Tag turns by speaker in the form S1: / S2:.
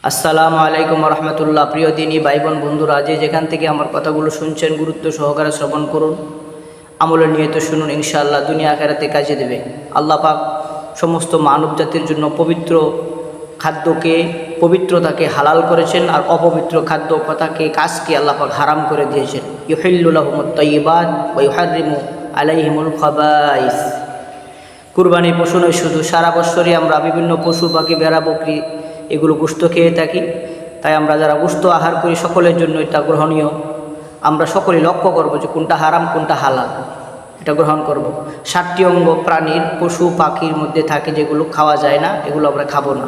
S1: আসসালামু আলাইকুম রহমতুল্লাহ। প্রিয় দিনী ভাই বোন বন্ধুরা, যেখান থেকে আমার কথাগুলো শুনছেন গুরুত্ব সহকারে শ্রবণ করুন, আমলে নিয়ত শুনুন, ইনশাআল্লাহ দুনিয়া আখিরাতে কাজে দেবে। আল্লাহ পাক সমস্ত মানব জাতির জন্য পবিত্র খাদ্যকে, পবিত্রতাকে হালাল করেছেন, আর অপবিত্র খাদ্য কথাকে, কাজকে আল্লাহ পাক হারাম করে দিয়েছেন। ইউহিল্লু লাহুমুত তাইয়্যিবাত ওয়া ইউহাররিমু আলাইহিমুল খাবাইস। কুরবানি পশু নয় শুধু, সারা বৎসরই আমরা বিভিন্ন পশু পাখি, ভেড়া বকরি এগুলো গোশত খেয়ে থাকি। তাই আমরা যারা গোশত আহার করি সকলের জন্য এটা গ্রহণীয়। আমরা সকলেই লক্ষ্য করব যে কোনটা হারাম কোনটা হালাল, এটা গ্রহণ করব। 7টি অঙ্গ প্রাণীর, পশু পাখির মধ্যে থাকে যেগুলো খাওয়া যায় না, এগুলো আমরা খাবো না।